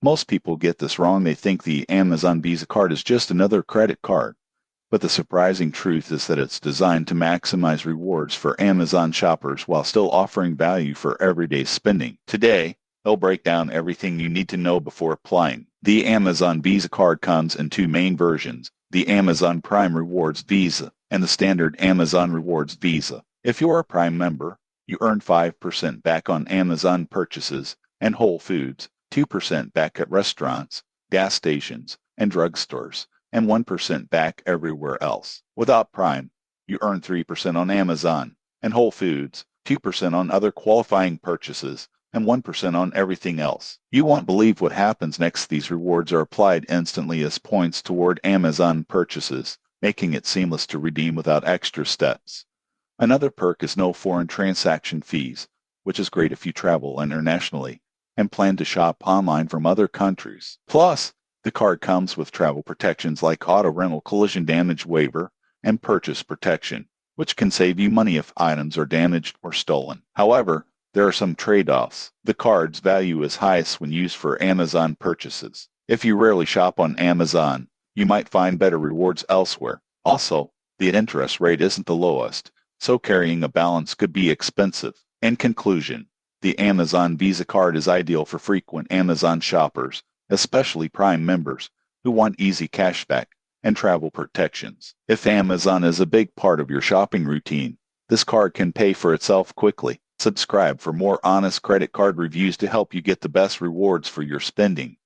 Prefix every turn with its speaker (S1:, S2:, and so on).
S1: Most people get this wrong. They think the Amazon Visa card is just another credit card. But the surprising truth is that it's designed to maximize rewards for Amazon shoppers while still offering value for everyday spending. Today, I'll break down everything you need to know before applying. The Amazon Visa card comes in two main versions, the Amazon Prime Rewards Visa and the standard Amazon Rewards Visa. If you're a Prime member, you earn 5% back on Amazon purchases and Whole Foods, 2% back at restaurants, gas stations, and drugstores, and 1% back everywhere else. Without Prime, you earn 3% on Amazon and Whole Foods, 2% on other qualifying purchases, and 1% on everything else. You won't believe what happens next. These rewards are applied instantly as points toward Amazon purchases, making it seamless to redeem without extra steps. Another perk is no foreign transaction fees, which is great if you travel internationally and plan to shop online from other countries. Plus, the card comes with travel protections like auto rental collision damage waiver and purchase protection, which can save you money if items are damaged or stolen. However, there are some trade-offs. The card's value is highest when used for Amazon purchases. If you rarely shop on Amazon, you might find better rewards elsewhere. Also, the interest rate isn't the lowest, so carrying a balance could be expensive. In conclusion, the Amazon Visa card is ideal for frequent Amazon shoppers, especially Prime members who want easy cashback and travel protections. If Amazon is a big part of your shopping routine, this card can pay for itself quickly. Subscribe for more honest credit card reviews to help you get the best rewards for your spending.